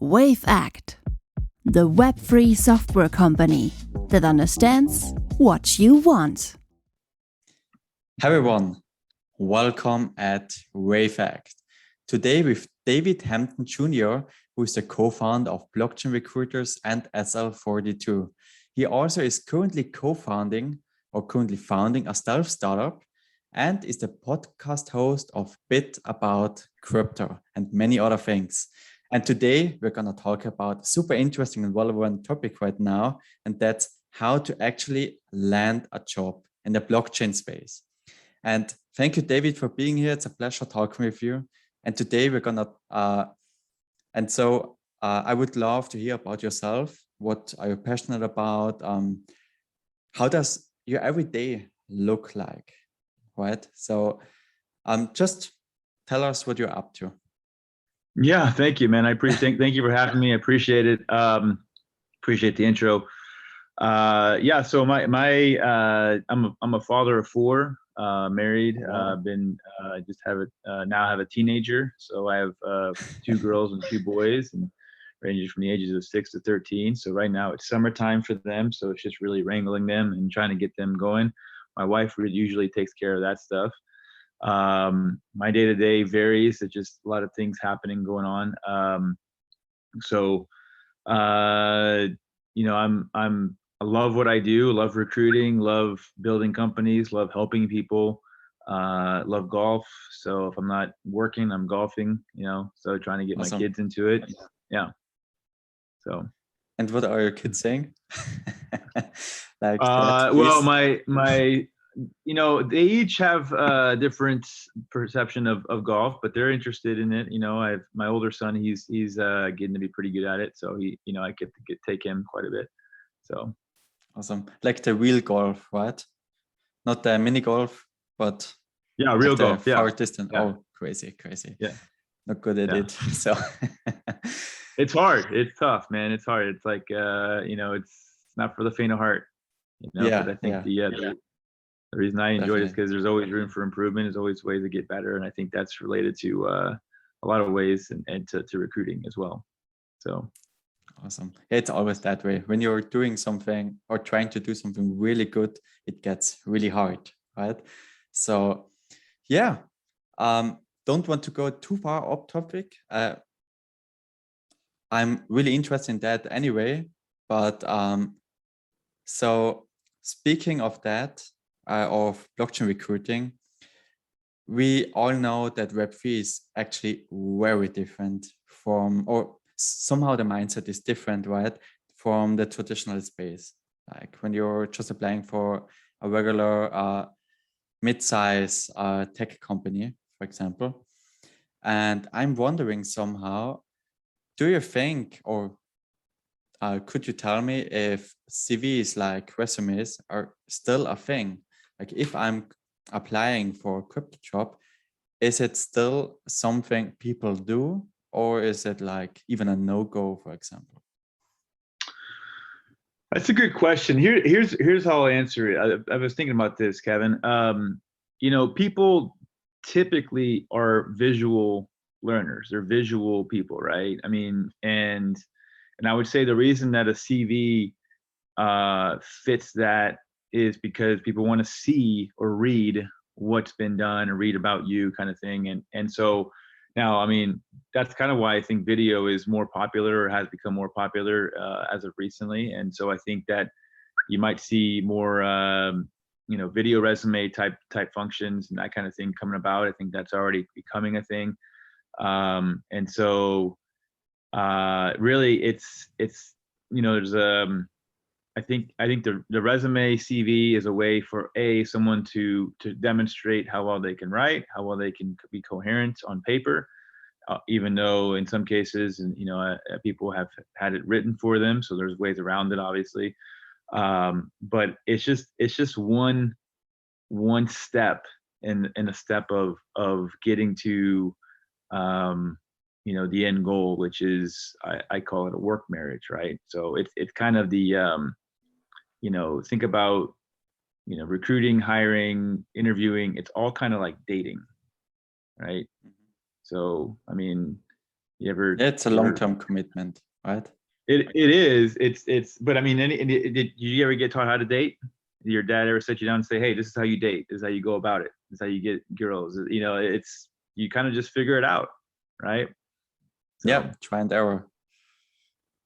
Wavect, the web-free software company that understands what you want. Hi everyone, welcome at Wavect. Today with David Hampton Jr., who is the co-founder of Blockchain Recruiters and SL42. He also is currently founding a stealth startup and is the podcast host of Bit About Crypto and many other things. And today we're going to talk about a super interesting and relevant topic right now, and that's how to actually land a job in the blockchain space. And thank you, David, for being here. It's a pleasure talking with you. And today we're going to, I would love to hear about yourself. What are you passionate about? How does your everyday look like, right? So just tell us what you're up to. Yeah, thank you, man. Thank you for having me. I appreciate it. Appreciate the intro. Yeah, so I'm a father of four, married. Now have a teenager. So I have two girls and two boys, and ranges from the ages of 6 to 13. So right now it's summertime for them, so it's just really wrangling them and trying to get them going. My wife usually takes care of that stuff. My day-to-day varies. It's just a lot of things happening, going on. I love what I do, love recruiting, love building companies, love helping people, love golf. So if I'm not working, I'm golfing, so trying to get Awesome. my kids into it. Yeah. So. And what are your kids saying? Well, they each have a different perception of golf, but they're interested in it. My older son, he's getting to be pretty good at it. So I get to take him quite a bit. So. Awesome. Like the real golf, right? Not the mini golf, but yeah, real golf. Far Yeah. distance. Yeah. Oh, crazy. Yeah. Not good at it. So it's hard. It's tough, man. It's hard. It's like it's not for the faint of heart. Yeah. But I think the reason I enjoy it is because there's always room for improvement. There's always ways to get better, and I think that's related to a lot of ways and to recruiting as well. So. Awesome. It's always that way. When you're doing something or trying to do something really good, it gets really hard, right? So, yeah. Don't want to go too far off topic. I'm really interested in that anyway. But so speaking of that, of blockchain recruiting, we all know that Web3 is actually very different from, or somehow the mindset is different, right, from the traditional space. Like when you're just applying for a regular mid-size tech company, for example. And I'm wondering somehow, do you think, or could you tell me if CVs like resumes are still a thing? Like if I'm applying for a crypto job, is it still something people do, or is it like even a no-go, for example? That's a good question. Here's how I'll answer it. I was thinking about this, Kevin. People typically are visual learners. They're visual people, right? I mean, and I would say the reason that a CV fits that is because people want to see or read what's been done or read about you, kind of thing. And so now, I mean, that's kind of why I think video is more popular, or has become more popular as of recently. And so I think that you might see more video resume type functions and that kind of thing coming about. I think that's already becoming a thing. And so really it's there's I think the resume CV is a way for someone to demonstrate how well they can write, how well they can be coherent on paper, even though in some cases, and people have had it written for them, so there's ways around it, obviously. But it's just one step in a step of getting to the end goal, which is I call it a work marriage, right? So it's kind of the think about recruiting, hiring, interviewing. It's all kind of like dating, right? So I mean, You ever? It's a long-term commitment, right? It is. It's. But I mean, did you ever get taught how to date? Did your dad ever sit you down and say, "Hey, this is how you date. This is how you go about it. This is how you get girls." You know, it's you kind of just figure it out, right? So. Yeah, try and error.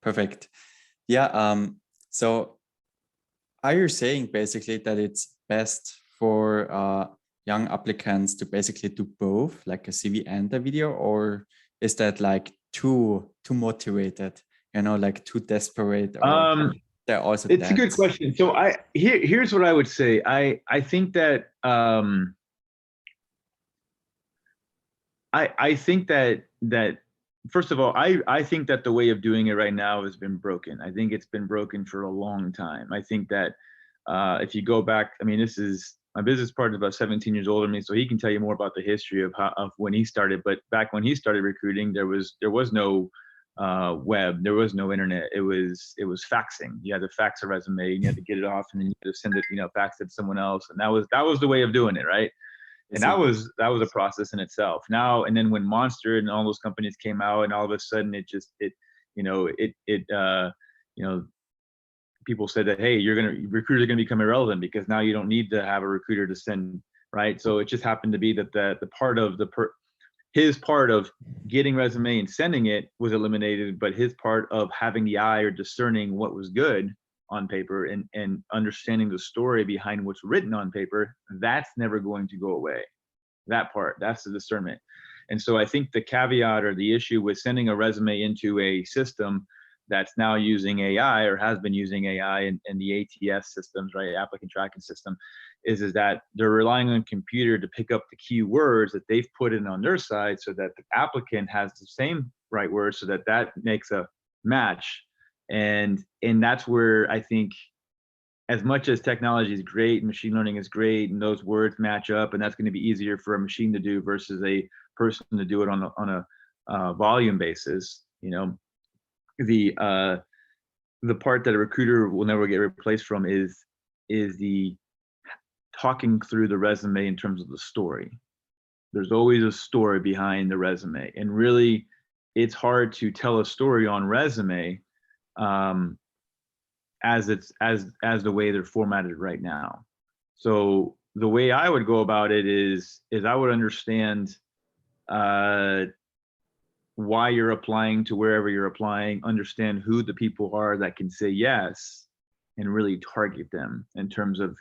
Perfect. Yeah. So are you saying basically that it's best for young applicants to basically do both, like a CV and a video, or is that like too motivated, like too desperate, or they're also It's a good question. So here's what I would say. I think that I think that first of all, I think that the way of doing it right now has been broken. I think it's been broken for a long time. I think that if you go back, I mean, this is my business partner about 17 years older than me, so he can tell you more about the history of when he started. But back when he started recruiting, there was no web, there was no internet. It was faxing. You had to fax a resume, and you had to get it off, and then you had to send it, fax it to someone else, and that was the way of doing it, right? And that was a process in itself. Now and then, when Monster and all those companies came out, and all of a sudden people said that, hey, recruiters are gonna become irrelevant because now you don't need to have a recruiter to send, right? So it just happened to be that the part of his part of getting resume and sending it was eliminated, but his part of having the eye or discerning what was good on paper and understanding the story behind what's written on paper, that's never going to go away. That part, that's the discernment. And so I think the caveat or the issue with sending a resume into a system that's now using AI or has been using AI and the ATS systems, right, applicant tracking system, is that they're relying on computer to pick up the keywords that they've put in on their side so that the applicant has the same right words so that makes a match. And that's where I think, as much as technology is great and machine learning is great and those words match up, and that's going to be easier for a machine to do versus a person to do it on a volume basis, the part that a recruiter will never get replaced from is the talking through the resume in terms of the story. There's always a story behind the resume, and really it's hard to tell a story on resume as the way they're formatted right now. So the way I would go about it is I would understand why you're applying to wherever you're applying, understand who the people are that can say yes, and really target them in terms of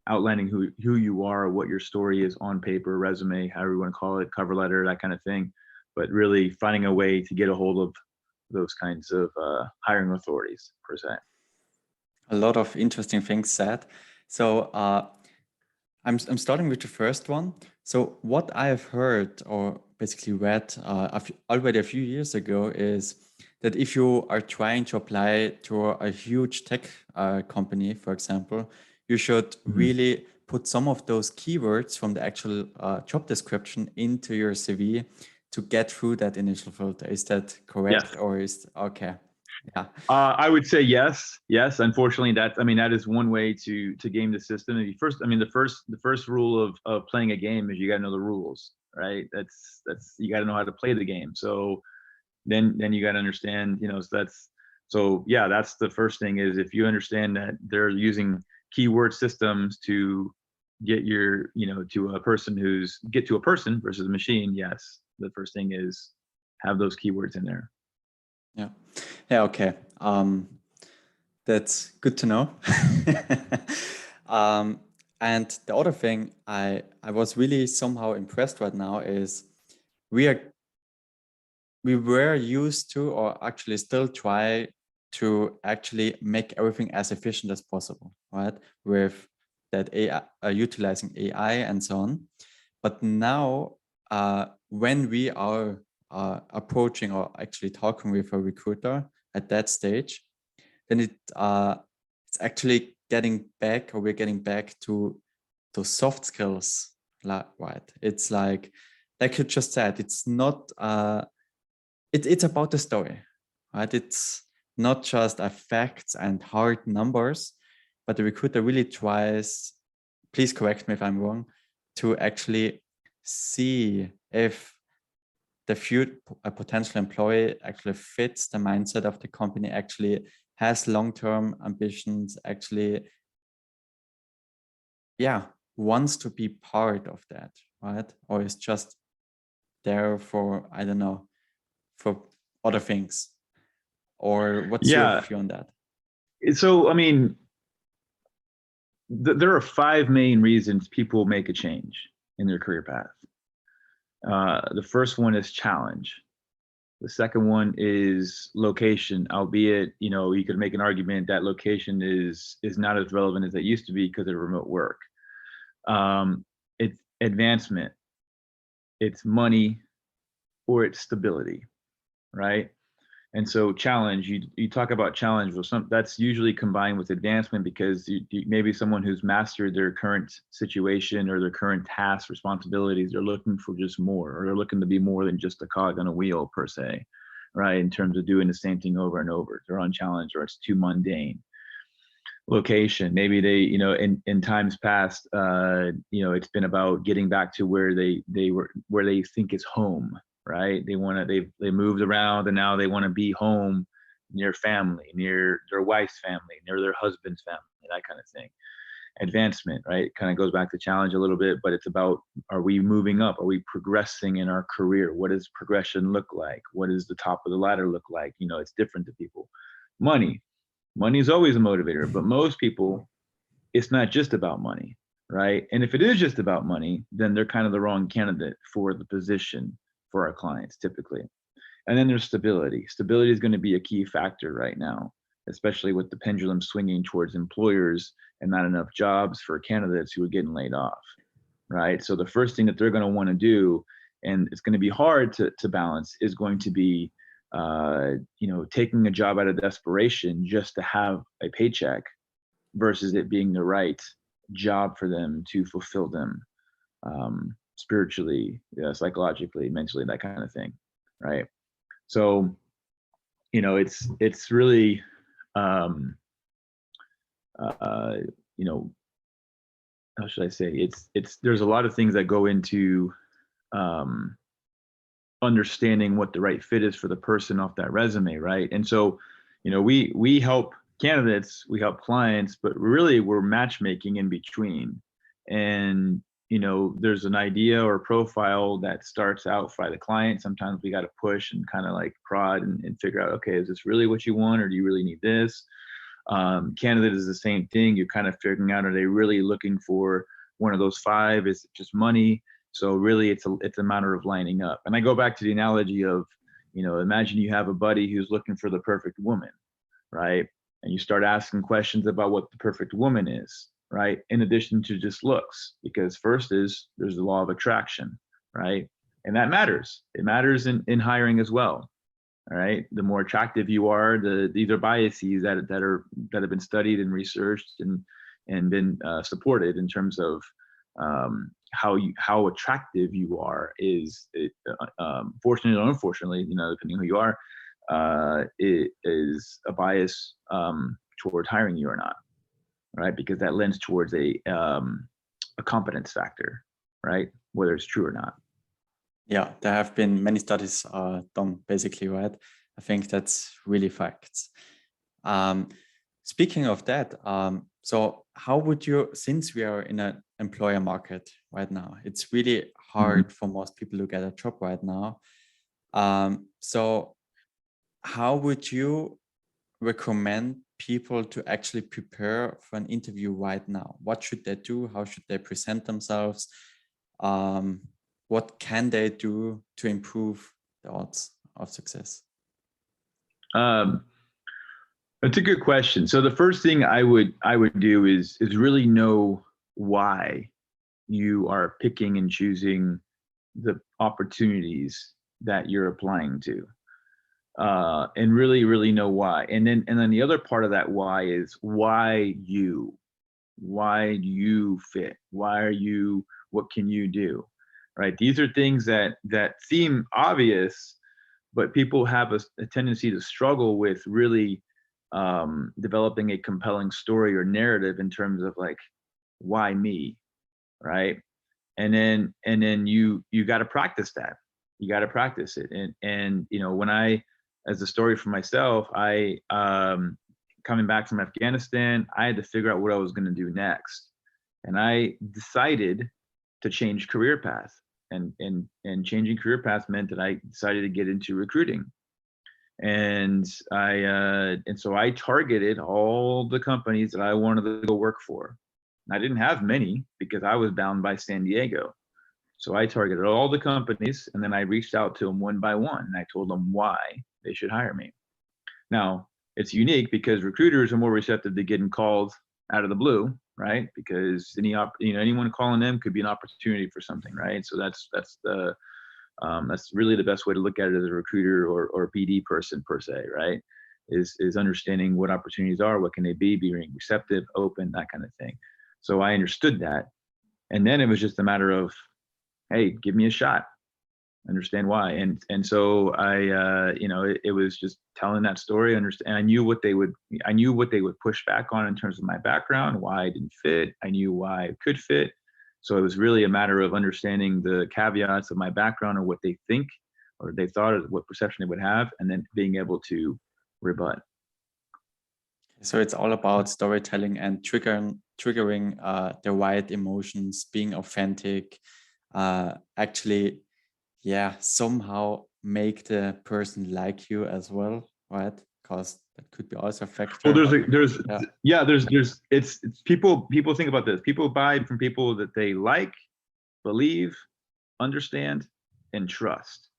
outlining who you are, what your story is on paper, resume, however you want to call it, cover letter, that kind of thing. But really finding a way to get a hold of those kinds of hiring authorities, per se. A lot of interesting things said. So I'm starting with the first one. So what I have heard or basically read already a few years ago is that if you are trying to apply to a huge tech company, for example, you should really put some of those keywords from the actual job description into your CV to get through that initial filter. Is that correct? Yes. Or is okay? Yeah. I would say yes. Unfortunately, that is one way to game the system. The first rule of playing a game is you got to know the rules, right? That's you got to know how to play the game. So then you got to understand, that's the first thing is if you understand that they're using keyword systems to get to a person versus a machine. Yes, the first thing is have those keywords in there. Yeah. Okay. That's good to know. And the other thing I was really somehow impressed right now is we were used to, or actually still try to actually make everything as efficient as possible, right? With that AI, utilizing AI and so on. But now, when we are approaching or actually talking with a recruiter at that stage, then it's actually we're getting back to those soft skills, right? It's like you just said, it's not it's about the story, right? It's not just facts and hard numbers, but the recruiter really tries, please correct me if I'm wrong, to actually see if a potential employee actually fits the mindset of the company, actually has long-term ambitions, actually, wants to be part of that, right? Or is just there for, I don't know, for other things. Or what's your view on that? So, I mean, there are 5 main reasons people make a change in their career path. The first one is challenge. The second one is location, albeit, you could make an argument that location is not as relevant as it used to be because of remote work. It's advancement, it's money, or it's stability, right? And so challenge, you talk about challenge, well, that's usually combined with advancement, because you maybe someone who's mastered their current situation or their current tasks, responsibilities, they're looking for just more, or they're looking to be more than just a cog on a wheel per se, right? In terms of doing the same thing over and over. They're unchallenged, or it's too mundane. Location, maybe they, in times past, it's been about getting back to where they think is home, right? They moved around, and now they want to be home, near family, near their wife's family, near their husband's family, that kind of thing. Advancement, right? Kind of goes back to challenge a little bit, but it's about, are we moving up? Are we progressing in our career? What does progression look like? What does the top of the ladder look like? It's different to people. Money is always a motivator, but most people, it's not just about money, right? And if it is just about money, then they're kind of the wrong candidate for the position for our clients typically. And then there's stability. Stability is going to be a key factor right now, especially with the pendulum swinging towards employers and not enough jobs for candidates who are getting laid off, right? So the first thing that they're going to want to do, and it's going to be hard to balance, is going to be taking a job out of desperation just to have a paycheck, versus it being the right job for them to fulfill them spiritually, psychologically, mentally, that kind of thing, right? So, it's really, how should I say? There's a lot of things that go into understanding what the right fit is for the person off that resume, right? And so, we help candidates, we help clients, but really we're matchmaking in between. And there's an idea or profile that starts out by the client. Sometimes we got to push and kind of like prod and figure out, okay, is this really what you want, or do you really need this? Candidate is the same thing. You're kind of figuring out, are they really looking for one of those 5? Is it just money? So really it's a matter of lining up. And I go back to the analogy of, imagine you have a buddy who's looking for the perfect woman, right? And you start asking questions about what the perfect woman is, right? In addition to just looks, because first there's the law of attraction, right? And that matters. It matters in hiring as well. All right. The more attractive you are, these are biases that have been studied and researched and been supported in terms of how attractive you are is, fortunately or unfortunately, depending on who you are, it is a bias towards hiring you or not, right? Because that lends towards a competence factor, right? Whether it's true or not. Yeah, there have been many studies done, basically, right? I think that's really facts. Speaking of that, so how would you, since we are in an employer market right now, it's really hard for most people to get a job right now. So how would you recommend people to actually prepare for an interview right now? What should they do? How should they present themselves? What can they do to improve the odds of success? That's a good question. So the first thing I would do is really know why you are picking and choosing the opportunities that you're applying to, and really know why. And then the other part of that why is why do you fit? Why are you? What can you do? Right? These are things that seem obvious, but people have a tendency to struggle with really developing a compelling story or narrative in terms of like, why me, right? And then you got to practice that. You got to practice it. And you know, when I, as a story for myself, I coming back from Afghanistan, I had to figure out what I was going to do next, and I decided to change career path. And changing career path meant that I decided to get into recruiting. And so I targeted all the companies that I wanted to go work for. And I didn't have many because I was bound by San Diego. So I targeted all the companies, and then I reached out to them one by one, and I told them why they should hire me. Now, it's unique because recruiters are more receptive to getting called out of the blue, right? Because anyone calling them could be an opportunity for something, right? So that's really the best way to look at it as a recruiter or BD person per se, right? Is understanding what opportunities are, what can they be, being receptive, open, that kind of thing. So I understood that, and then it was just a matter of, hey, give me a shot, understand why. And so I it was just telling that story, and I knew what they would push back on in terms of my background, why I didn't fit. I knew why I could fit. So it was really a matter of understanding the caveats of my background, or what they think, or they thought, or what perception they would have, and then being able to rebut. So it's all about storytelling and triggering the right emotions, being authentic, actually, somehow make the person like you as well, right? Because that could be also a factor. Well, it's people think about this. People buy from people that they like, believe, understand, and trust.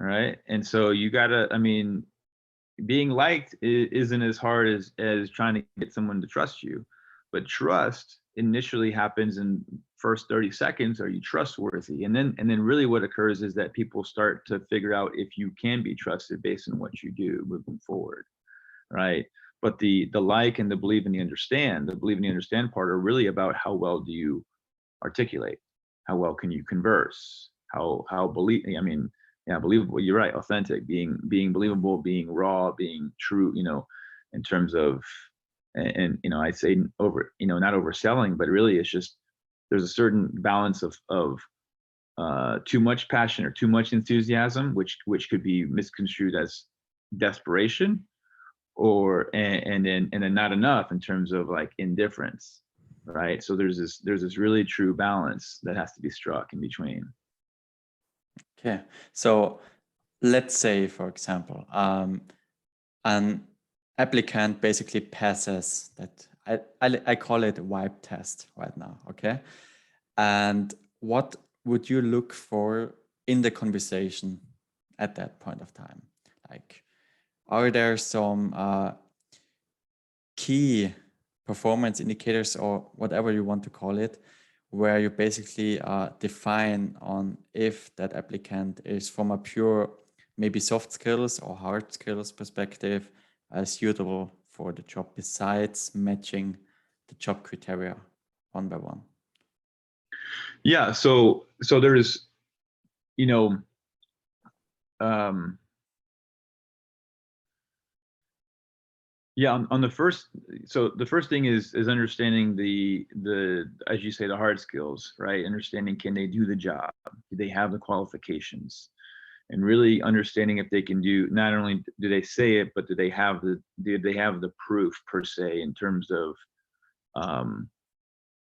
All right. And so you gotta, being liked isn't as hard as trying to get someone to trust you, but trust initially happens in first 30 seconds. Are you trustworthy? And then really what occurs is that people start to figure out if you can be trusted based on what you do moving forward, right? But the like and the believe and the understand part are really about how well do you articulate, how well can you converse, believable. You're right. Authentic, being believable, being raw, being true. In terms of, and I'd say not overselling, but really it's just there's a certain balance of too much passion or too much enthusiasm, which could be misconstrued as desperation, and then not enough in terms of like indifference, right? So there's this really true balance that has to be struck in between. Okay, so let's say, for example, an applicant basically passes that, I call it a vibe test right now, okay? And what would you look for in the conversation at that point of time? Like, are there some key performance indicators, or whatever you want to call it, where you basically define on if that applicant is from a pure, maybe soft skills or hard skills perspective, suitable for the job, besides matching the job criteria one by one? Yeah, so there's, on the first, so the first thing is understanding the as you say, the hard skills, right? Understanding, can they do the job? Do they have the qualifications? And really understanding if they can do, not only do they say it, but do they have the proof per se, in terms of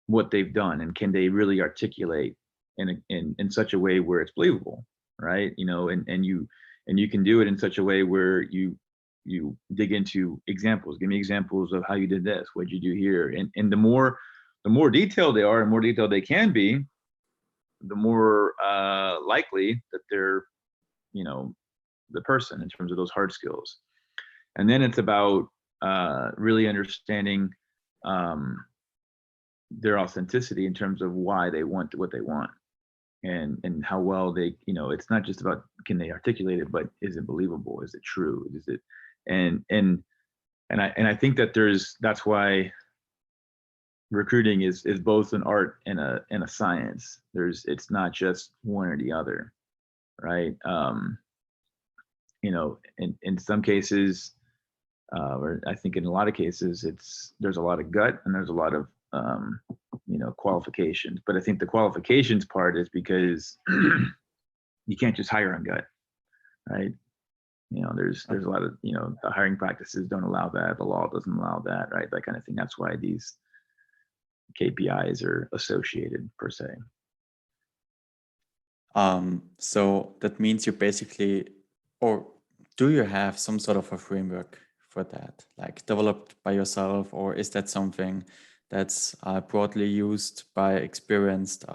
what they've done, and can they really articulate in such a way where it's believable, right? And you can do it in such a way where you dig into examples. Give me examples of how you did this. What'd you do here? And the more detailed they are, and more detailed they can be, the more likely that they're, the person, in terms of those hard skills. And then it's about really understanding their authenticity in terms of why they want what they want, and how well they, it's not just about can they articulate it, but is it believable? Is it true? Is it, and I think that that's why recruiting is both an art and a science. It's not just one or the other, right? In some cases, or I think in a lot of cases, there's a lot of gut, and there's a lot of qualifications. But I think the qualifications part is because you can't just hire on gut, right? There's a lot of, the hiring practices don't allow that. The law doesn't allow that, right? That kind of thing. That's why these KPIs are associated per se. So that means you basically, or do you have some sort of a framework for that, like developed by yourself, or is that something that's broadly used by experienced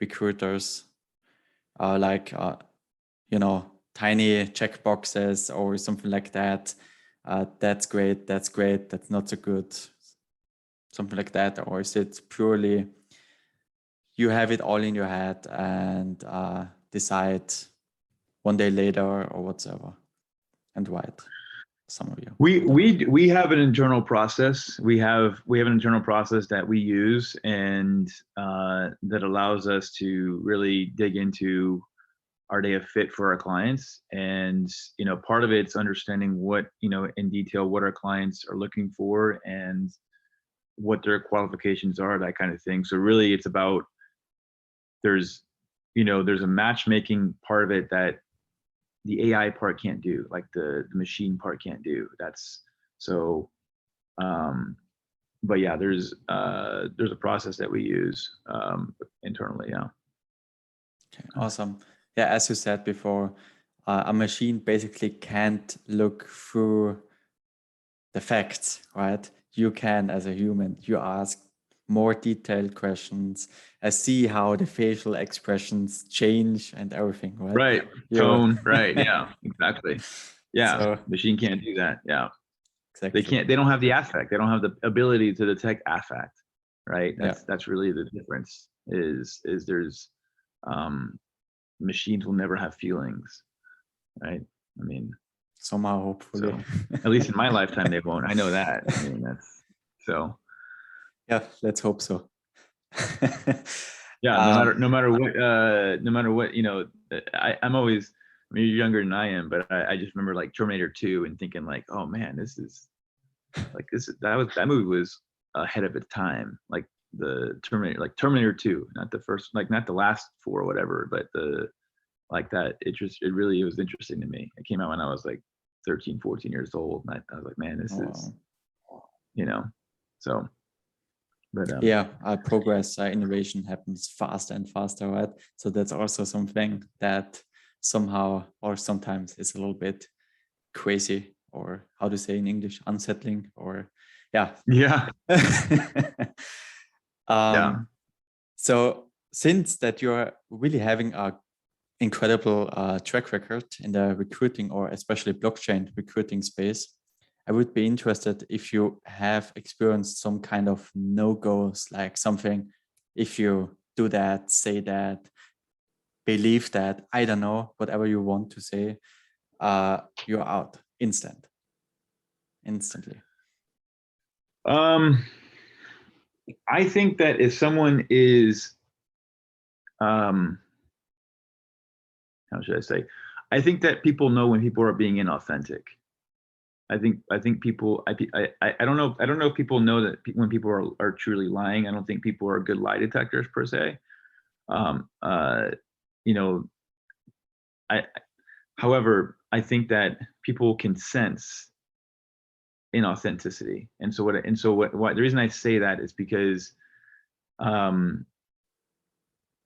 recruiters, like tiny checkboxes or something like that? That's great, that's not so good, something like that, or is it purely you have it all in your head and decide one day later or whatever and write? Some of you. We have an internal process. We have an internal process that we use, and that allows us to really dig into are they a fit for our clients. And part of it's understanding what in detail what our clients are looking for and what their qualifications are, that kind of thing. So really it's about, there's a matchmaking part of it that the AI part can't do, like the machine part can't do. That's so, but yeah, there's a process that we use internally. Yeah. Okay, awesome. Yeah, as you said before, a machine basically can't look through the facts, right? You can, as a human, you ask more detailed questions, see how the facial expressions change and everything, right? Right. Tone, right. Yeah, exactly. Yeah, So, machine can't do that. Yeah. exactly. They don't have the affect. They don't have the ability to detect affect, right? That's really the difference is there's, machines will never have feelings, right? I mean, somehow, hopefully. So, at least in my lifetime, they won't. I know that. I mean, that's so. Yeah, let's hope so. Yeah, no matter what, I'm always. I mean, you're younger than I am, but I just remember like Terminator 2 and thinking like, oh man, that movie was ahead of its time. Like the Terminator 2, not the first, like not the last four or whatever, but it really was interesting to me. It came out when I was like 13, 14 years old. And I was like, man, this is, so, but progress, innovation happens faster and faster, right? So that's also something that somehow or sometimes is a little bit crazy, or how to say in English, unsettling, or yeah. So since that you're really having a incredible track record in the recruiting, or especially blockchain recruiting space, I would be interested if you have experienced some kind of no-goes, like something, if you do that, say that, believe that, I don't know, whatever you want to say, you're out instantly. I think that if someone is, how should I say? I think that people know when people are being inauthentic. I think people, I don't know if people know that when people are truly lying. I don't think people are good lie detectors per se. However, I think that people can sense inauthenticity. And so the reason I say that is because the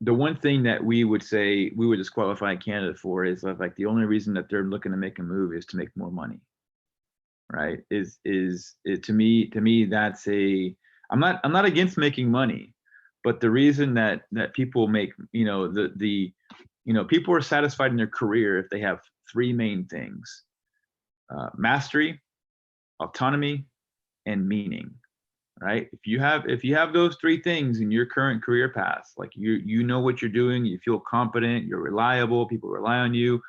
one thing that we would say we would disqualify a candidate for is like the only reason that they're looking to make a move is to make more money. Right? Is to me that's I'm not against making money, but the reason that people make, people are satisfied in their career if they have three main things: mastery, autonomy, and meaning. Right? If you have those three things in your current career path, like you know what you're doing, you feel competent, you're reliable, people rely on you,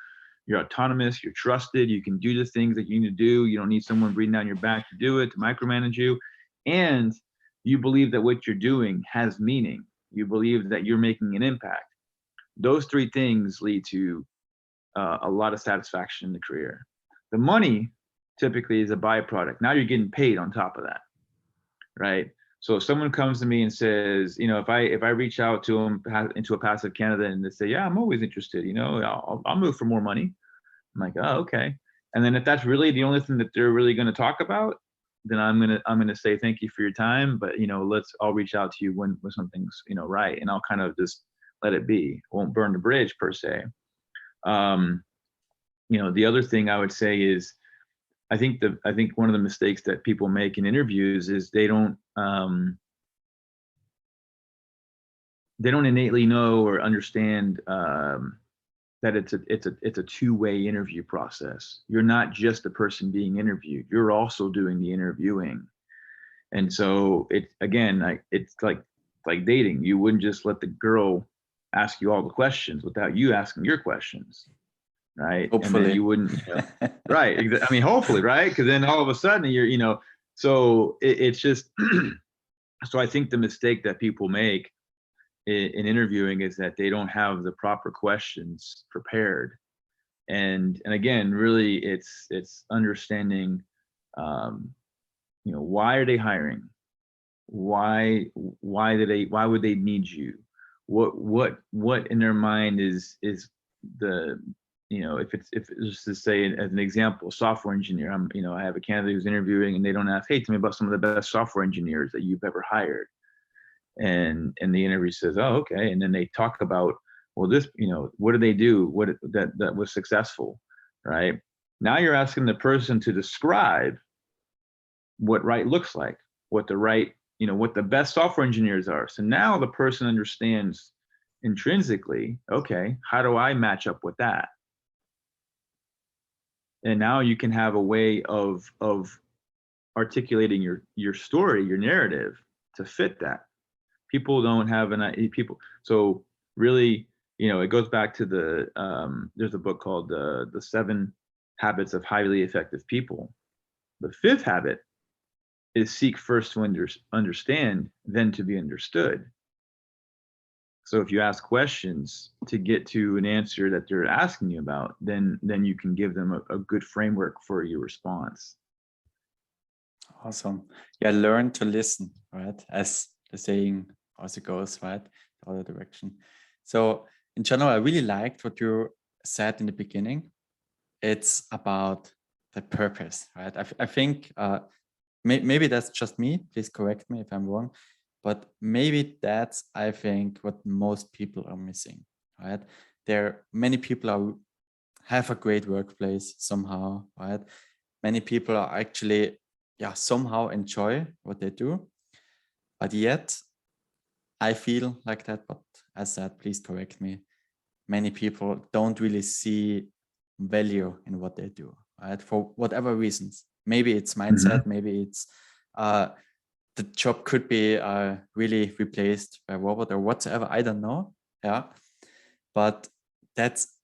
you're autonomous, you're trusted, you can do the things that you need to do, you don't need someone breathing down your back to do it, to micromanage you, and you believe that what you're doing has meaning, you believe that you're making an impact. Those three things lead to a lot of satisfaction in the career. The money typically is a byproduct. Now you're getting paid on top of that, right? So if someone comes to me and says, you know, if I reach out to them into a passive candidate and they say, yeah, I'm always interested, you know, I'll move for more money. I'm like, oh, okay. And then if that's really the only thing that they're really going to talk about, then I'm gonna say thank you for your time, but you know, I'll reach out to you when something's, you know, right, and I'll kind of just let it be. Won't burn the bridge per se. You know, the other thing I would say is, I think one of the mistakes that people make in interviews is they don't innately know or understand that it's a two-way interview process. You're not just the person being interviewed, you're also doing the interviewing. And so it's like dating. You wouldn't just let the girl ask you all the questions without you asking your questions, right? Hopefully. And then you wouldn't, you know, right? I mean, hopefully, right? Because then all of a sudden you're, you know, so it's just. So I think the mistake that people make in interviewing is that they don't have the proper questions prepared. And again, really, it's understanding, you know, why are they hiring? Why would they need you? What in their mind is the, you know, if it's just to say as an example, software engineer, I have a candidate who's interviewing and they don't ask, hey, tell me about some of the best software engineers that you've ever hired. And the interview says, oh, okay. And then they talk about, well, this, you know, what do they do? What that was successful, right? Now you're asking the person to describe what right looks like, what the right, you know, what the best software engineers are. So now the person understands intrinsically, okay, how do I match up with that? And now you can have a way of articulating your story, your narrative to fit that. People don't have people. So really, you know, it goes back to there's a book called the 7 Habits of Highly Effective People. The 5th habit is seek first to understand, then to be understood. So if you ask questions to get to an answer that they're asking you about, then you can give them a good framework for your response. Awesome. Yeah, learn to listen, right? As the saying also goes, right? The other direction. So in general, I really liked what you said in the beginning. It's about the purpose, right? I think maybe that's just me. Please correct me if I'm wrong. But maybe that's, I think, what most people are missing, right? Many people have a great workplace somehow, right? Many people are actually, somehow enjoy what they do. But yet, I feel like that, but as said, please correct me. Many people don't really see value in what they do, right? For whatever reasons. Maybe it's mindset, maybe it's the job could be really replaced by robot or whatsoever. I don't know. Yeah, but that's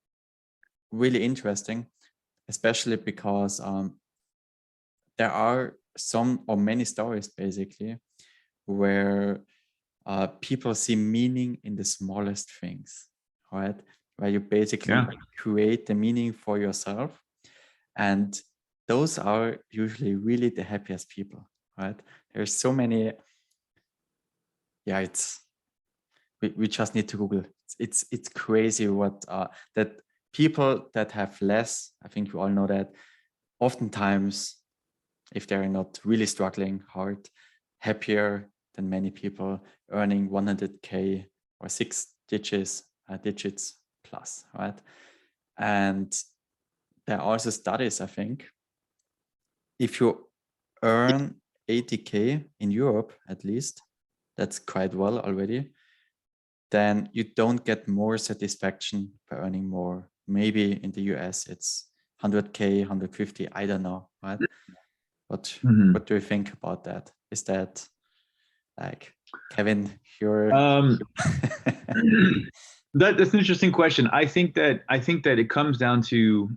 really interesting, especially because there are some or many stories basically where people see meaning in the smallest things, right? Where you basically create the meaning for yourself. And those are usually really the happiest people, right? There's so many, we just need to Google. It's crazy what that people that have less, I think we all know that, oftentimes, if they're not really struggling hard, happier than many people earning 100K or 6 digits plus, right? And there are also studies, I think, if you earn 80K in Europe, at least, that's quite well already, then you don't get more satisfaction by earning more. Maybe in the US, it's 100K, 150, I don't know, right? What do you think about that? Is that like, Kevin, you're... That's an interesting question. I think that it comes down to,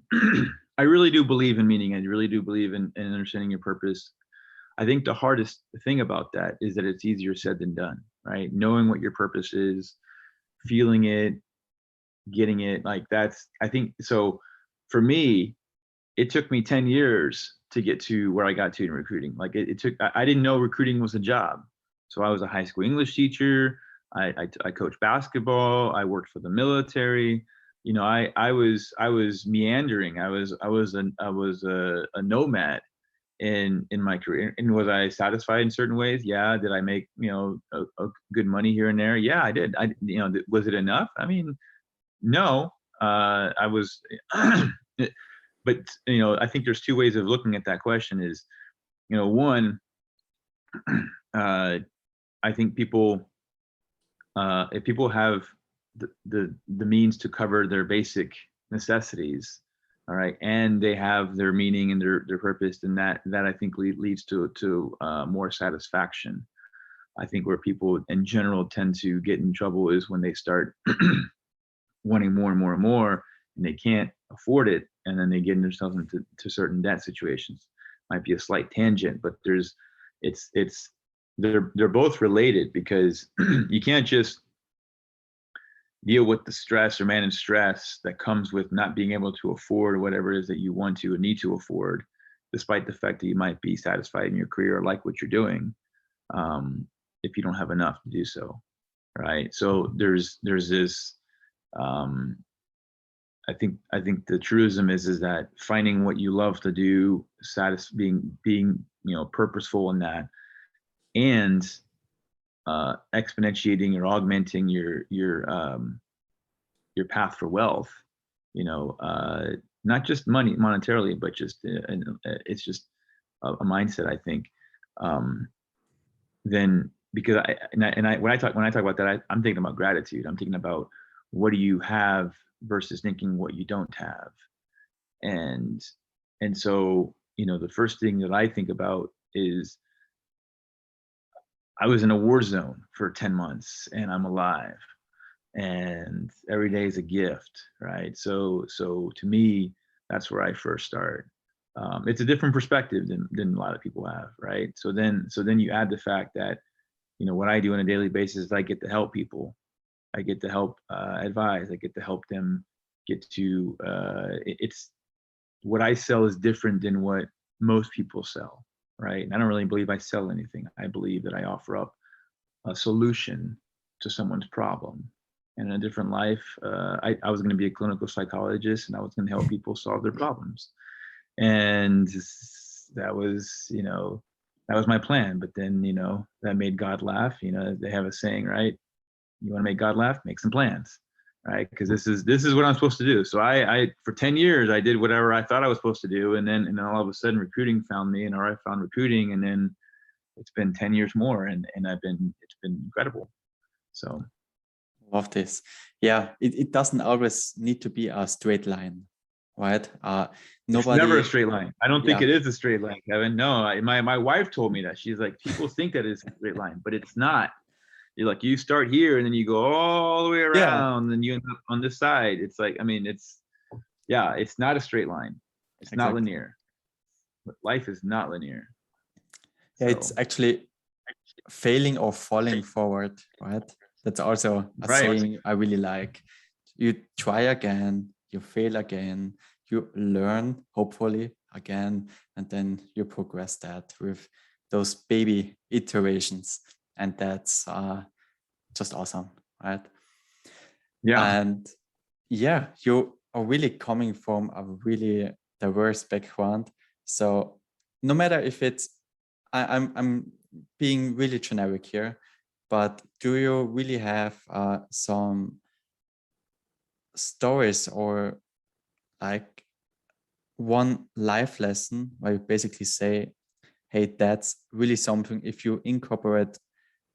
I really do believe in meaning. I really do believe in understanding your purpose. I think the hardest thing about that is that it's easier said than done, right? Knowing what your purpose is, feeling it, getting it, like that's, I think, so for me, it took me 10 years to get to where I got to in recruiting. Like it took, I didn't know recruiting was a job. So I was a high school English teacher. I coached basketball. I worked for the military. You know, I was meandering. I was a nomad in my career. And was I satisfied in certain ways? Yeah. Did I make, you know, a good money here and there? Yeah, I did. You know, was it enough? I mean, no. I was, but you know, I think there's two ways of looking at that question. Is, you know, one, I think people, if people have the means to cover their basic necessities, all right, and they have their meaning and their purpose, then that I think leads to more satisfaction. I think where people in general tend to get in trouble is when they start wanting more and more and more, and they can't afford it, and then they get themselves into certain debt situations. Might be a slight tangent, but they're both related, because you can't just deal with the stress or manage stress that comes with not being able to afford whatever it is that you want to or need to afford, despite the fact that you might be satisfied in your career or like what you're doing, if you don't have enough to do so, right? So there's this, I think the truism is that finding what you love to do, being you know, purposeful in that, and exponentiating or augmenting your path for wealth, you know, not just monetarily, but just it's just a mindset, I think. Then, because when I talk about that, I'm thinking about gratitude. I'm thinking about, what do you have versus thinking what you don't have, and so, you know, the first thing that I think about is, I was in a war zone for 10 months and I'm alive, and every day is a gift, right? So to me, that's where I first start. It's a different perspective than a lot of people have, right? So then you add the fact that, you know, what I do on a daily basis is I get to help people. I get to help advise. I get to help them get to, it's, what I sell is different than what most people sell, right? And I don't really believe I sell anything. I believe that I offer up a solution to someone's problem. And in a different life, I was going to be a clinical psychologist, and I was going to help people solve their problems. And that was, you know, that was my plan. But then, you know, that made God laugh. You know, they have a saying, right? You want to make God laugh, make some plans, right? Because this is what I'm supposed to do. So I for 10 years, I did whatever I thought I was supposed to do. And then all of a sudden recruiting found me, and I found recruiting, and then it's been 10 years more, and it's been incredible. So. Love this. Yeah, it doesn't always need to be a straight line, right? It's never a straight line. I don't think it is a straight line, Kevin. No, my wife told me that. She's like, people think that it's a straight line, but it's not. You're like, you start here and then you go all the way around, and you end up on this side. It's like, I mean, it's not a straight line. It's not linear. But life is not linear. Yeah, so. It's actually failing or falling forward, right? That's also a saying I really like. You try again, you fail again, you learn, hopefully, again, and then you progress that with those baby iterations. And that's just awesome, right? Yeah. And yeah, you are really coming from a really diverse background. So no matter if it's, I'm being really generic here, but do you really have some stories or like one life lesson where you basically say, hey, that's really something, if you incorporate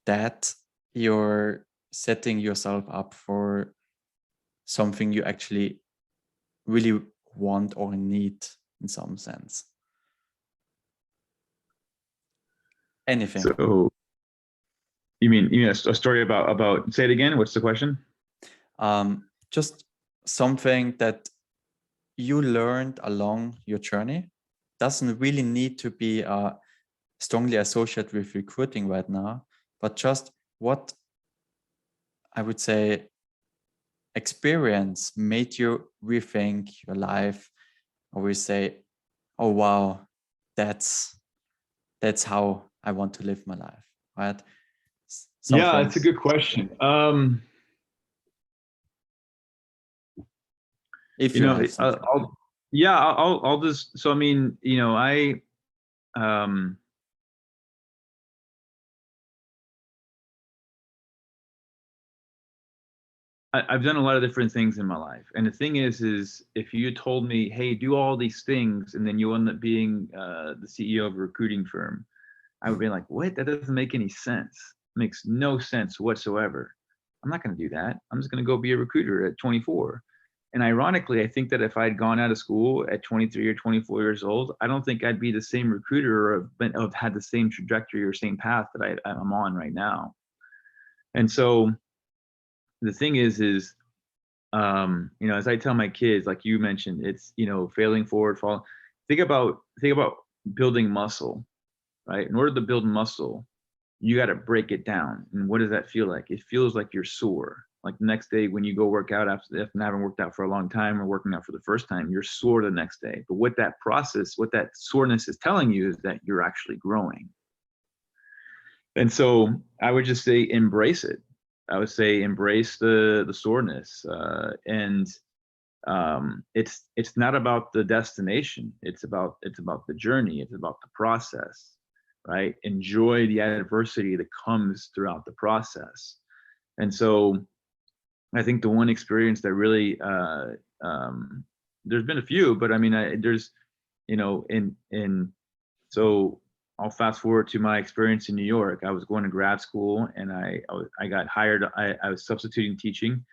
that, you're setting yourself up for something you actually really want or need in some sense? Anything. So you mean a story about, say it again, what's the question? Just something that you learned along your journey. Doesn't really need to be strongly associated with recruiting right now, but just what I would say experience made you rethink your life, or we say, oh wow, that's how I want to live my life, right? Yeah, that's a good question. If You you know, have something. I'll just, so I mean, you know, um, I've done a lot of different things in my life. And the thing is if you told me, hey, do all these things, and then you end up being the CEO of a recruiting firm, I would be like, what? That doesn't make any sense. It makes no sense whatsoever. I'm not going to do that. I'm just going to go be a recruiter at 24. And ironically, I think that if I'd gone out of school at 23 or 24 years old, I don't think I'd be the same recruiter or have had the same trajectory or same path that I'm on right now. And so the thing is, you know, as I tell my kids, like you mentioned, it's, you know, failing forward, fall. Think about building muscle, right? In order to build muscle, you got to break it down. And what does that feel like? It feels like you're sore. Like the next day when you go work out after having worked out for a long time or working out for the first time, you're sore the next day. But what that soreness is telling you is that you're actually growing. And so I would just say embrace it. I would say embrace the soreness, and it's not about the destination. It's about the journey. It's about the process, right? Enjoy the adversity that comes throughout the process. And so I think the one experience that really there's been a few, but I mean, there's, you know, so I'll fast forward to my experience in New York. I was going to grad school, and I got hired. I was substitute teaching,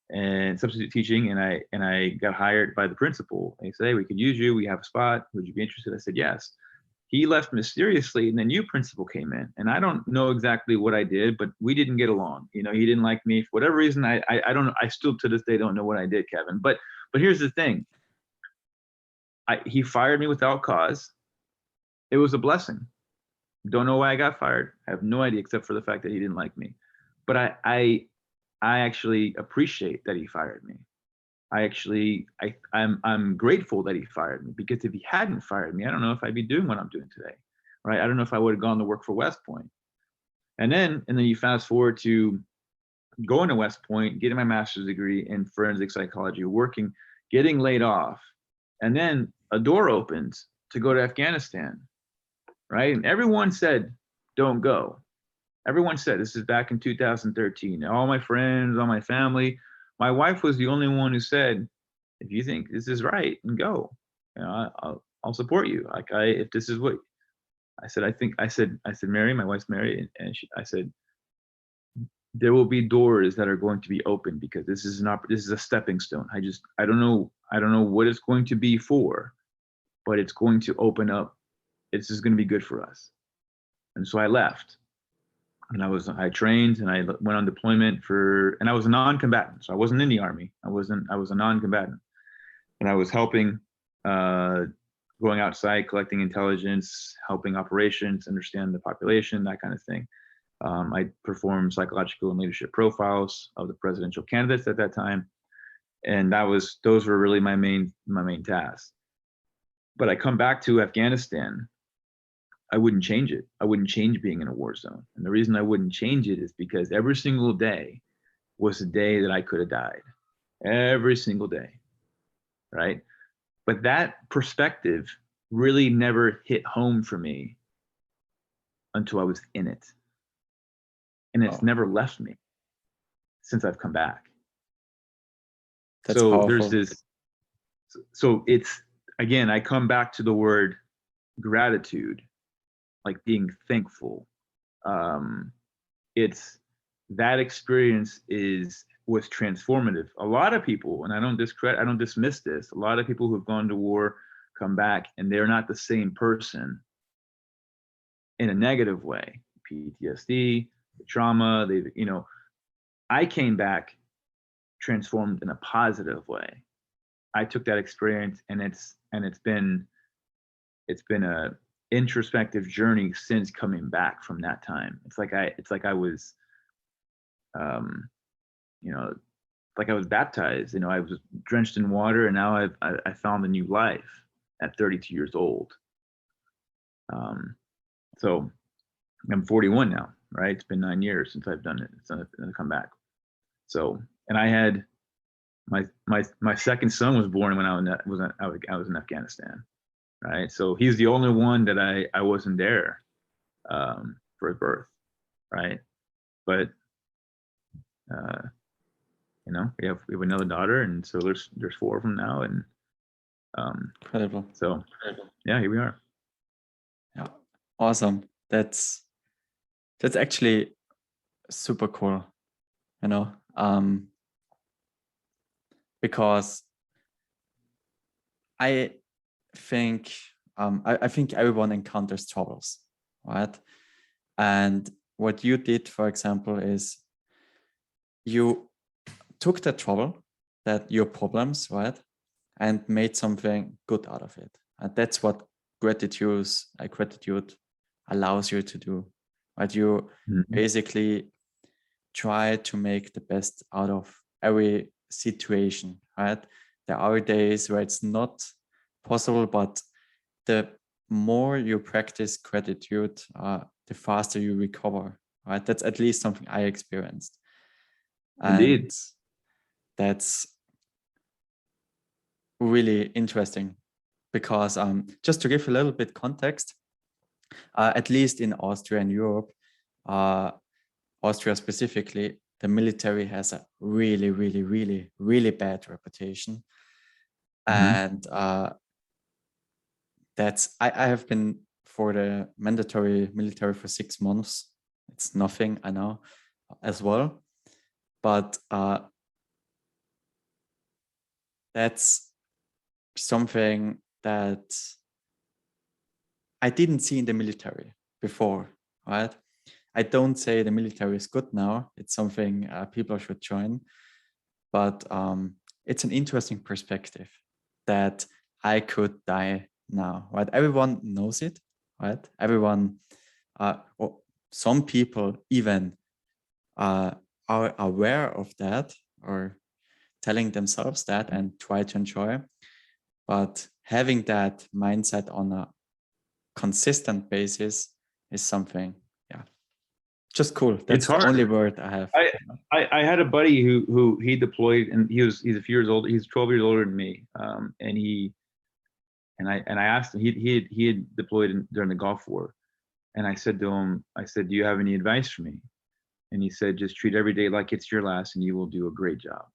and I got hired by the principal. And he said, "Hey, we could use you. We have a spot. Would you be interested?" I said, "Yes." He left mysteriously, and the new principal came in, and I don't know exactly what I did, but we didn't get along. You know, he didn't like me for whatever reason. I don't know. I still to this day don't know what I did, Kevin. But here's the thing. He fired me without cause. It was a blessing. Don't know why I got fired. I have no idea, except for the fact that he didn't like me. But I actually appreciate that he fired me. I'm grateful that he fired me, because if he hadn't fired me, I don't know if I'd be doing what I'm doing today, right? I don't know if I would have gone to work for West Point. And then you fast forward to going to West Point, getting my master's degree in forensic psychology, working, getting laid off, and then a door opens to go to Afghanistan, right? And everyone said, don't go. Everyone said, this is back in 2013. All my friends, all my family, my wife was the only one who said, if you think this is right, and go, you know, I'll support you. Like if this is what I said, I said, Mary, my wife's Mary, and I said, there will be doors that are going to be open, because this is a stepping stone. I don't know what it's going to be for, but it's going to open up. This is going to be good for us. And so I left, and I trained, and I went on deployment and I was a non-combatant. So I wasn't in the Army. I was a non-combatant, and I was helping, going outside, collecting intelligence, helping operations, understand the population, that kind of thing. I performed psychological and leadership profiles of the presidential candidates at that time. And those were really my main tasks. But I come back to Afghanistan, I wouldn't change it. I wouldn't change being in a war zone. And the reason I wouldn't change it is because every single day was a day that I could have died. Every single day, right? But that perspective really never hit home for me until I was in it. And it's never left me since I've come back. That's so powerful. There's this, so it's, again, I come back to the word gratitude, like being thankful. It's that experience was transformative. A lot of people, and I don't dismiss this, a lot of people who've gone to war come back and they're not the same person in a negative way. PTSD, the trauma, I came back transformed in a positive way. I took that experience, and it's been a introspective journey since coming back from that time. It's like I was, like I was baptized. I was drenched in water, and now I found a new life at 32 years old. So I'm 41 now, right? It's been 9 years since I've done it. It's gonna come back. So, and I had my second son was born when I was in Afghanistan, right? So he's the only one that I wasn't there for his birth, right? But you know, we have another daughter, and so there's 4 of them now, and Incredible. so yeah, here we are. Yeah, awesome. That's actually super cool, you know, because I think I think everyone encounters troubles, right? And what you did, for example, is you took the trouble, that your problems, right, and made something good out of it. And that's what gratitude allows you to do, right? You basically try to make the best out of every situation, right? There are days where it's not possible, but the more you practice gratitude, the faster you recover, right? That's at least something I experienced. Indeed. And that's really interesting because just to give a little bit context, at least in Austria and Europe, Austria specifically, the military has a really, really, really, really bad reputation. And that's, I have been for the mandatory military for 6 months. It's nothing, I know, as well. But that's something that I didn't see in the military before, right? I don't say the military is good now. It's something people should join. But it's an interesting perspective that I could die now, right? Everyone knows it, right? Everyone, or some people even are aware of that or telling themselves that and try to enjoy. But having that mindset on a consistent basis is something, yeah, just cool. That's the only word I have. I had a buddy who he deployed, and he's a few years old. He's 12 years older than me, and I asked him. He had deployed during the Gulf War, and I said to him, I said, "Do you have any advice for me?" And he said, "Just treat every day like it's your last, and you will do a great job."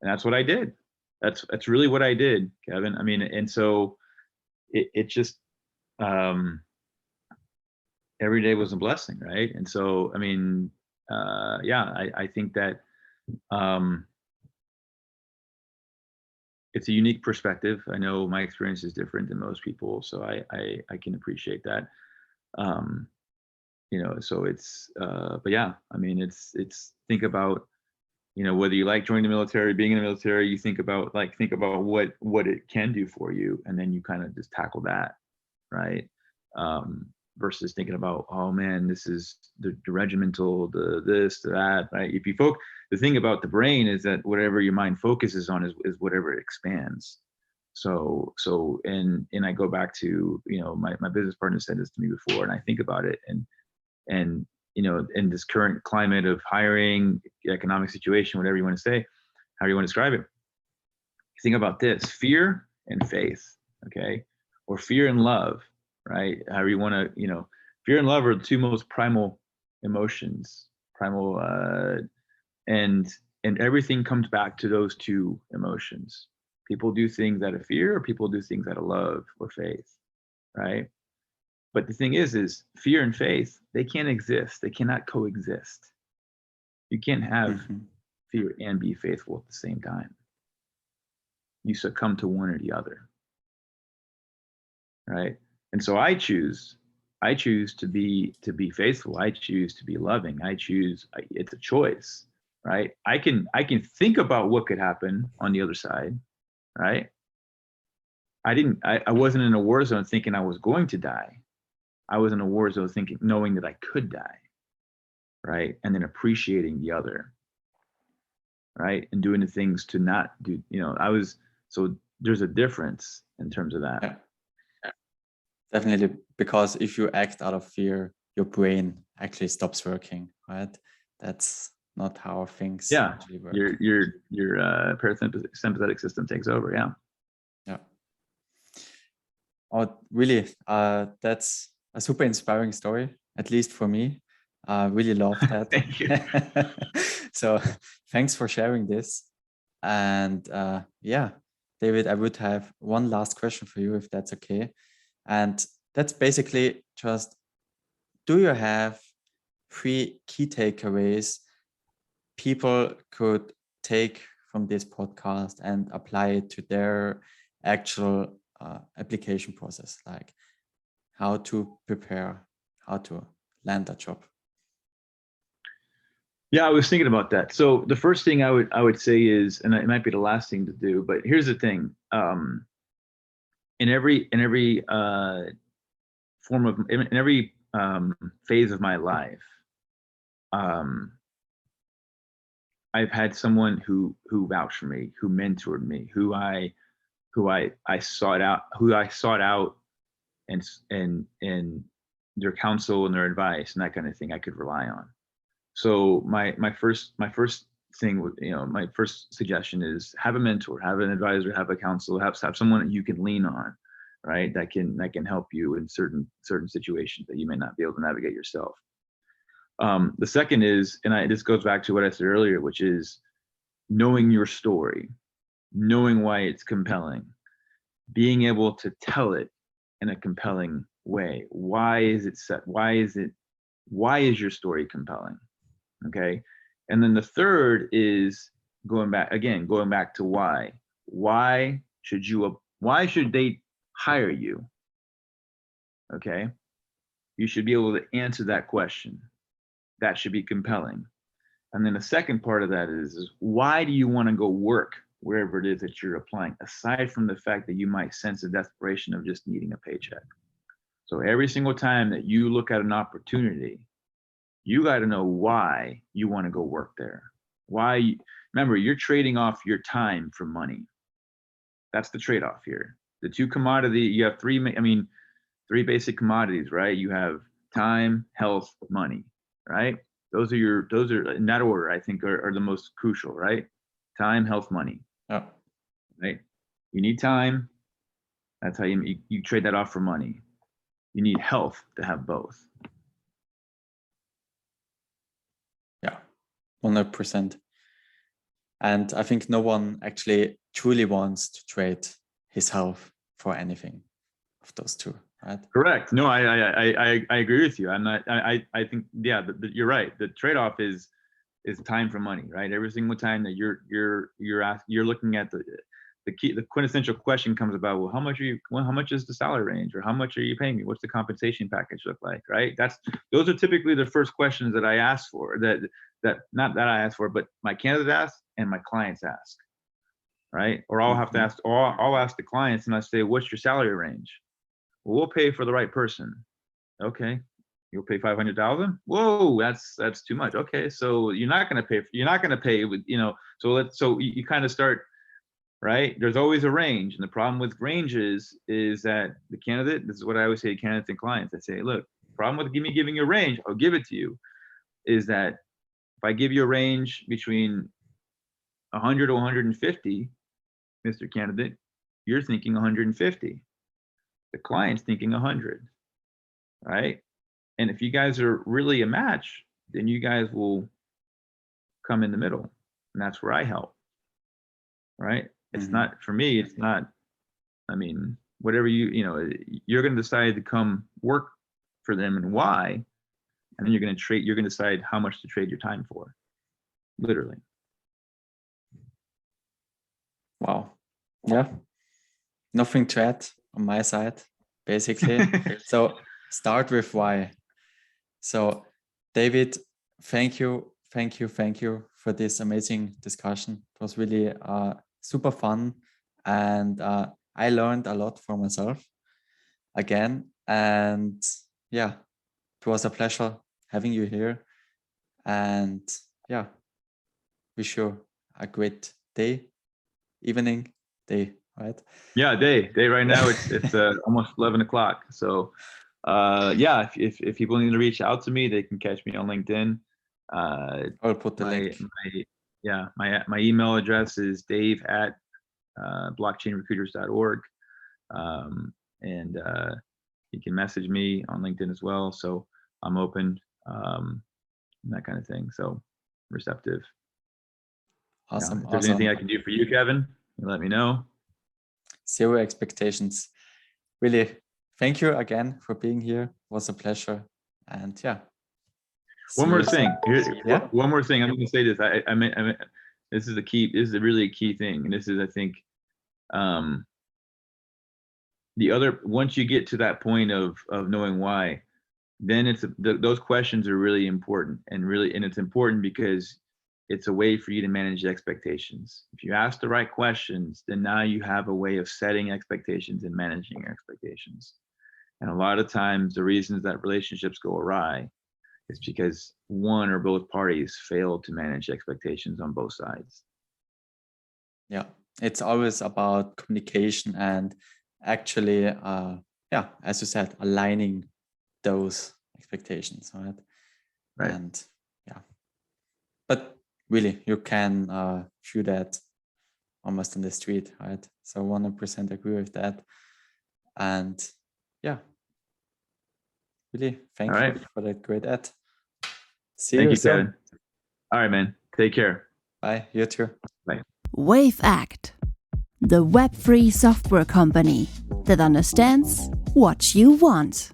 And that's what I did. That's really what I did, Kevin. I mean, and so it just every day was a blessing, right? And so I mean, yeah, I think that it's a unique perspective. I know my experience is different than most people, so I can appreciate that. You know, so it's but yeah, I mean, it's think about, you know, whether you like joining the military, being in the military, you think about what it can do for you, and then you kind of just tackle that, right? Versus thinking about, oh man, this is the regimental, the this, the that, right? If you the thing about the brain is that whatever your mind focuses on is whatever it expands. So and I go back to, you know, my business partner said this to me before, and I think about it, and you know, in this current climate of hiring, economic situation, whatever you want to say, how you want to describe it, think about this: fear and faith, okay, or fear and love, right? However you want to, you know, fear and love are the 2 most primal emotions, and everything comes back to those 2 emotions. People do things out of fear, or people do things out of love or faith, right? But the thing is fear and faith, they can't exist. They cannot coexist. You can't have fear and be faithful at the same time. You succumb to one or the other, right? And so I choose to be faithful. I choose to be loving. It's a choice, right? I can think about what could happen on the other side, right? I wasn't in a war zone thinking I was going to die. I was in a war zone knowing that I could die, right? And then appreciating the other, right? And doing the things to not do, you know, so there's a difference in terms of that. Yeah. Definitely, because if you act out of fear, your brain actually stops working, right? That's not how things actually work. Your parasympathetic system takes over. Yeah. Oh, really? That's a super inspiring story, at least for me. Really love that. Thank you. So thanks for sharing this. And yeah, David, I would have one last question for you, if that's okay. And that's basically just, do you have 3 key takeaways people could take from this podcast and apply it to their actual application process, like how to prepare, how to land a job? Yeah, I was thinking about that. So the first thing I would say is, and it might be the last thing to do, but here's the thing: in every form of in every phase of my life, I've had someone who vouched for me, who mentored me, who I sought out, and their counsel and their advice and that kind of thing I could rely on. So my first thing, my first suggestion is have a mentor, have an advisor, have a counselor, have someone that you can lean on, right? That can help you in certain situations that you may not be able to navigate yourself. The second is, and this goes back to what I said earlier, which is knowing your story, knowing why it's compelling, being able to tell it in a compelling way. Why is it set? Why is your story compelling? Okay. And then the third is going back to why. Why should they hire you? Okay. You should be able to answer that question. That should be compelling. And then the second part of that is why do you want to go work wherever it is that you're applying, aside from the fact that you might sense a desperation of just needing a paycheck. So every single time that you look at an opportunity, you got to know why you want to go work there. Remember, you're trading off your time for money. That's the trade-off here. The two you have three basic commodities, right? You have time, health, money, right? Those are in that order, I think, are the most crucial, right? Time, health, money. Oh. Right? You need time. That's how you trade that off for money. You need health to have both. Yeah, 100%. And I think no one actually truly wants to trade his health for anything of those two, right? Correct. No, I agree with you. I think, yeah, you're right. The trade-off is time for money, right? Every single time that you're looking at the quintessential question comes about, well, how much is the salary range, or how much are you paying me? What's the compensation package look like, right? Those are typically the first questions that I ask for, not that I ask for, but my candidates ask and my clients ask, right? Or I'll have to ask, or I'll ask the clients and I say, what's your salary range? Well, we'll pay for the right person. Okay. You'll pay 500,000. Whoa, that's too much. Okay. So you're not going to pay with, so you kind of start, right? There's always a range. And the problem with ranges is that the candidate, this is what I always say to candidates and clients. I say, look, problem with me giving you a range, I'll give it to you, is that if I give you a range between 100 to 150, Mr. Candidate, you're thinking 150. The client's thinking 100, right? And if you guys are really a match, then you guys will come in the middle. And that's where I help, right? It's not, for me, it's not, whatever you're going to decide to come work for them and why, and then you're going to decide how much to trade your time for, literally. Wow. Yeah. Nothing to add on my side, basically. So start with why. So David, thank you for this amazing discussion. It was really super fun, and I learned a lot for myself again. And yeah, it was a pleasure having you here. And yeah, wish you a great day, evening, day, right? Yeah, day right now. It's almost 11 o'clock. So yeah, if people need to reach out to me, they can catch me on LinkedIn. I'll put the my, link. my email address is dave at blockchainrecruiters.org. And you can message me on LinkedIn as well. So I'm open, and that kind of thing. So receptive. Awesome. If there's anything I can do for you, Kevin, let me know. Zero expectations. Really, thank you again for being here. It was a pleasure. And yeah. One more thing. Yeah. One more thing. I'm going to say this. I mean, this is the key. This is a really key thing. And this is, I think, the other, once you get to that point of knowing why, then those questions are really important, and it's important because it's a way for you to manage expectations. If you ask the right questions, then now you have a way of setting expectations and managing expectations. And a lot of times the reasons that relationships go awry is because one or both parties fail to manage expectations on both sides. Yeah, it's always about communication and actually, as you said, aligning those expectations, right? Right. And yeah, but really, you can view that almost in the street, right? So 100% agree with that. And yeah, really, thank you for that great ad. Thank you, Kevin. All right, man. Take care. Bye. You too. Bye. Wavect, the web-free software company that understands what you want.